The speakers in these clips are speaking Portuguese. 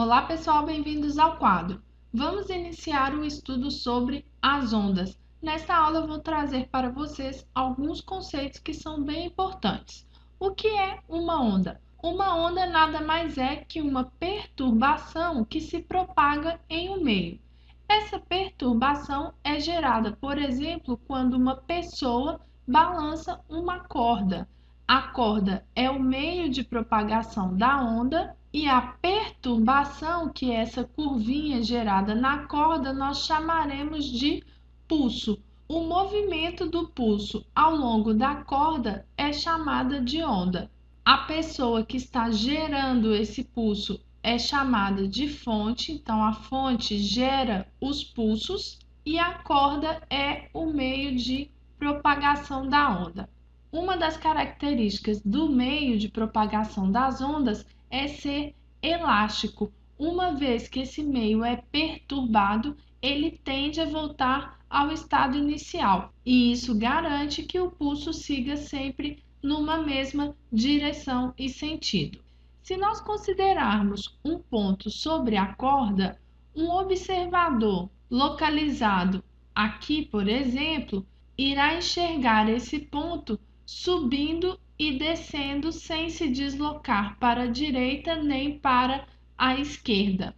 Olá pessoal, bem-vindos ao quadro. Vamos iniciar o estudo sobre as ondas. Nesta aula eu vou trazer para vocês alguns conceitos que são bem importantes. O que é uma onda? Uma onda nada mais é que uma perturbação que se propaga em um meio. Essa perturbação é gerada, por exemplo, quando uma pessoa balança uma corda. A corda é o meio de propagação da onda e a perturbação, que é essa curvinha gerada na corda, nós chamaremos de pulso. O movimento do pulso ao longo da corda é chamada de onda. A pessoa que está gerando esse pulso é chamada de fonte, então a fonte gera os pulsos e a corda é o meio de propagação da onda. Uma das características do meio de propagação das ondas é ser elástico. Uma vez que esse meio é perturbado, ele tende a voltar ao estado inicial, e isso garante que o pulso siga sempre numa mesma direção e sentido. Se nós considerarmos um ponto sobre a corda, um observador localizado aqui, por exemplo, irá enxergar esse ponto subindo e descendo sem se deslocar para a direita nem para a esquerda.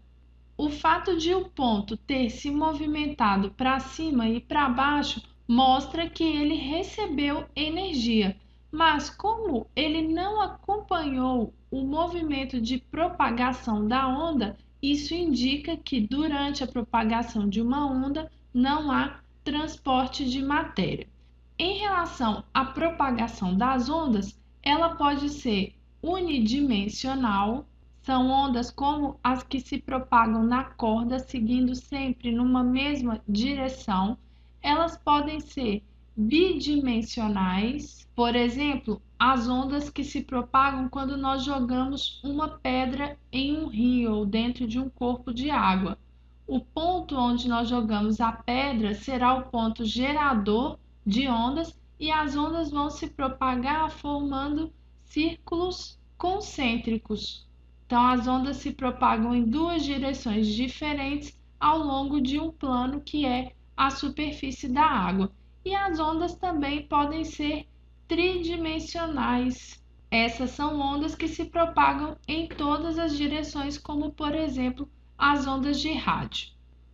O fato de o ponto ter se movimentado para cima e para baixo mostra que ele recebeu energia, mas como ele não acompanhou o movimento de propagação da onda, isso indica que durante a propagação de uma onda não há transporte de matéria. Em relação à propagação das ondas, ela pode ser unidimensional, são ondas como as que se propagam na corda, seguindo sempre numa mesma direção. Elas podem ser bidimensionais, por exemplo, as ondas que se propagam quando nós jogamos uma pedra em um rio ou dentro de um corpo de água. O ponto onde nós jogamos a pedra será o ponto gerador de ondas e as ondas vão se propagar formando círculos concêntricos. Então, as ondas se propagam em duas direções diferentes ao longo de um plano que é a superfície da água. E as ondas também podem ser tridimensionais. Essas são ondas que se propagam em todas as direções, como por exemplo as ondas de rádio.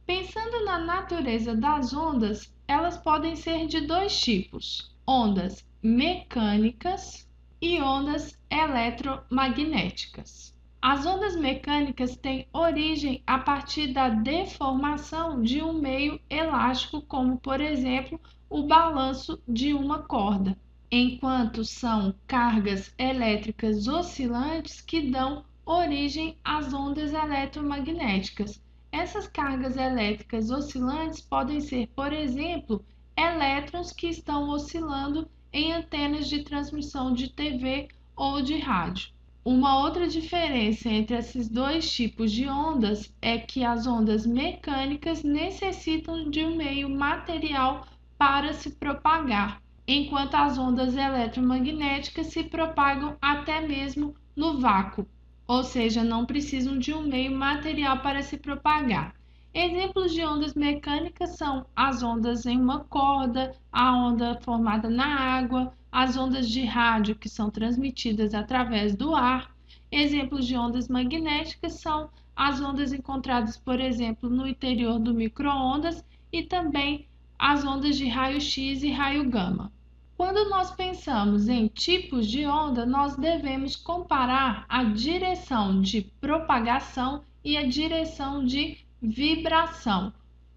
Pensando na natureza das ondas, elas podem ser de dois tipos: ondas mecânicas e ondas eletromagnéticas. As ondas mecânicas têm origem a partir da deformação de um meio elástico, como por exemplo o balanço de uma corda, enquanto são cargas elétricas oscilantes que dão origem às ondas eletromagnéticas. Essas cargas elétricas oscilantes podem ser, por exemplo, elétrons que estão oscilando em antenas de transmissão de TV ou de rádio. Uma outra diferença entre esses dois tipos de ondas é que as ondas mecânicas necessitam de um meio material para se propagar, enquanto as ondas eletromagnéticas se propagam até mesmo no vácuo, ou seja, não precisam de um meio material para se propagar. Exemplos de ondas mecânicas são as ondas em uma corda, a onda formada na água, as ondas de rádio que são transmitidas através do ar. Exemplos de ondas magnéticas são as ondas encontradas, por exemplo, no interior do micro-ondas e também as ondas de raio-x e raio gama. Quando nós pensamos em tipos de onda, nós devemos comparar a direção de propagação e a direção de vibração.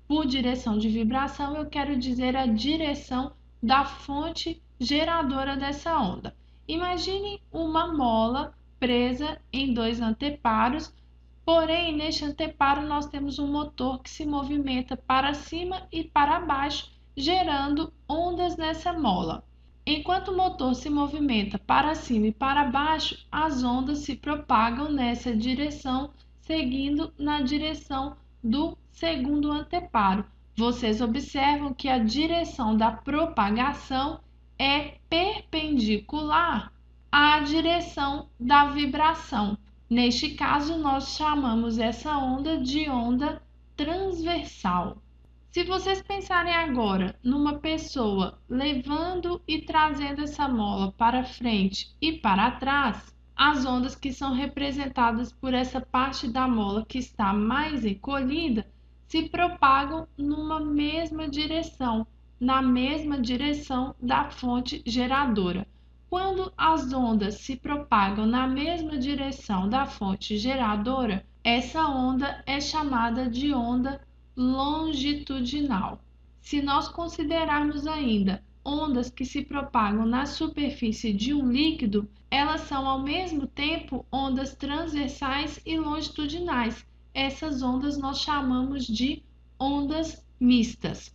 Por direção de vibração, eu quero dizer a direção da fonte geradora dessa onda. Imagine uma mola presa em dois anteparos, porém, neste anteparo nós temos um motor que se movimenta para cima e para baixo, gerando ondas nessa mola. Enquanto o motor se movimenta para cima e para baixo, as ondas se propagam nessa direção, seguindo na direção do segundo anteparo. Vocês observam que a direção da propagação é perpendicular à direção da vibração. Neste caso, nós chamamos essa onda de onda transversal. Se vocês pensarem agora numa pessoa levando e trazendo essa mola para frente e para trás, as ondas que são representadas por essa parte da mola que está mais encolhida se propagam numa mesma direção, na mesma direção da fonte geradora. Quando as ondas se propagam na mesma direção da fonte geradora, essa onda é chamada de onda longitudinal. Se nós considerarmos ainda ondas que se propagam na superfície de um líquido, elas são ao mesmo tempo ondas transversais e longitudinais. Essas ondas nós chamamos de ondas mistas.